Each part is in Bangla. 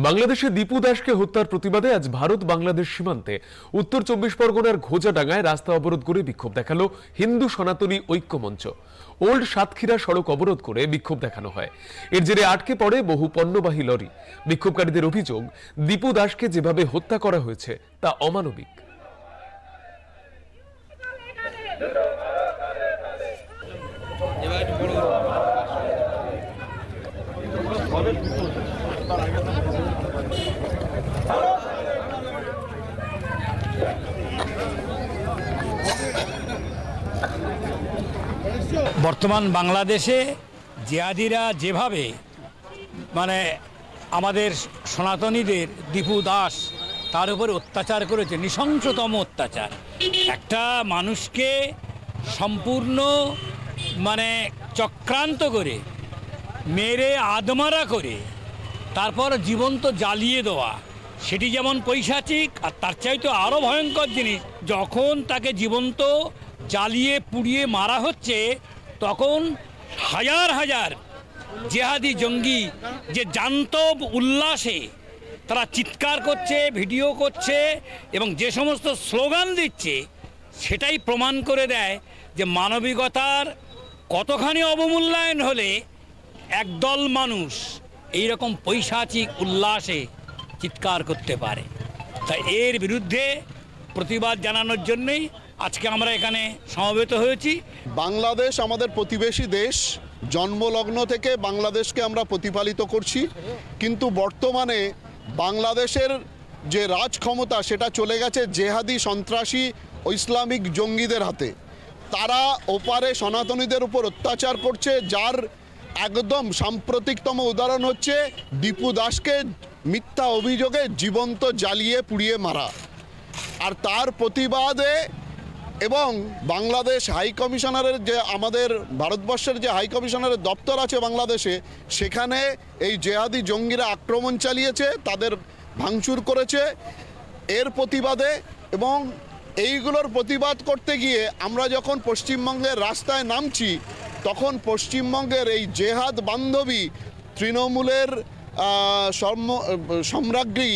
বাংলাদেশে দীপু দাসকে হত্যার প্রতিবাদে আজ ভারত বাংলাদেশ সীমান্তে উত্তর 24 পরগনার ঘোজাডাঙ্গায় রাস্তা অবরোধ করে বিক্ষোভ দেখালো হিন্দু সনাতনী ঐক্য মঞ্চ। ওল্ড সাতক্ষীরা সড়ক অবরোধ করে বিক্ষোভ দেখানো হয়। এর জেরে আটকে পড়ে বহু পণ্যবাহী লরি। বিক্ষোভকারীদের অভিযোগ, দীপু দাসকে যেভাবে হত্যা করা হয়েছে তা অমানবিক। বর্তমান বাংলাদেশে জিহাদিরা যেভাবে আমাদের সনাতনীদের দীপু দাস তার উপর অত্যাচার করেছে, নৃশংসতম অত্যাচার। একটা মানুষকে সম্পূর্ণ চক্রান্ত করে মেরে আদমারা করে তারপর জীবন্ত জ্বালিয়ে দেওয়া, সেটি যেমন পৈশাচিক, আর তার চাইতে আরও ভয়ঙ্কর জিনিস, যখন তাকে জীবন্ত জ্বালিয়ে পুড়িয়ে মারা হচ্ছে তখন হাজার হাজার জেহাদি জঙ্গি যে জান্তব উল্লাসে তারা চিৎকার করছে, ভিডিও করছে এবং যে সমস্ত স্লোগান দিচ্ছে, সেটাই প্রমাণ করে দেয় যে মানবিকতার কতখানি অবমূল্যায়ন হলে একদল মানুষ এইরকম পৈশাচিক উল্লাসে চিৎকার করতে পারে। তাই এর বিরুদ্ধে প্রতিবাদ জানানোর জন্যই আজকে আমরা এখানে সমবেত হয়েছি। বাংলাদেশ আমাদের প্রতিবেশী দেশ, জন্মলগ্ন থেকে বাংলাদেশকে আমরা প্রতিপালিত করছি, কিন্তু বর্তমানে বাংলাদেশের যে রাজ ক্ষমতা সেটা চলে গেছে জেহাদি সন্ত্রাসী ও ইসলামিক জঙ্গিদের হাতে। তারা ওপারে সনাতনীদের উপর অত্যাচার করছে, যার একদম সাম্প্রতিকতম উদাহরণ হচ্ছে দীপু দাসকে মিথ্যা অভিযোগে জীবন্ত জ্বালিয়ে পুড়িয়ে মারা। আর তার প্রতিবাদে এবং বাংলাদেশ হাই কমিশনারের যে আমাদের ভারতবর্ষের যে হাই কমিশনারের দপ্তর আছে বাংলাদেশে, সেখানে এই জেহাদি জঙ্গিরা আক্রমণ চালিয়েছে, তাদের ভাঙচুর করেছে। এর প্রতিবাদে এবং এইগুলোর প্রতিবাদ করতে গিয়ে আমরা যখন পশ্চিমবঙ্গের রাস্তায় নামছি, তখন পশ্চিমবঙ্গের এই জেহাদ বান্ধবী তৃণমূলের সম্রাজ্ঞী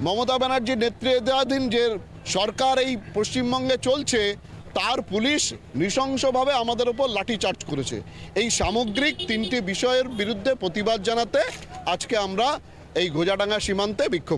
মমতা ব্যানার্জির নেতৃত্বাধীন যে সরকার এই পশ্চিমবঙ্গে চলছে, তার পুলিশ নৃশংসভাবে আমাদের ওপর লাঠিচার্জ করেছে। এই সামগ্রিক তিনটি বিষয়ের বিরুদ্ধে প্রতিবাদ জানাতে আজকে আমরা এই ঘোজাডাঙ্গা সীমান্তে বিক্ষোভ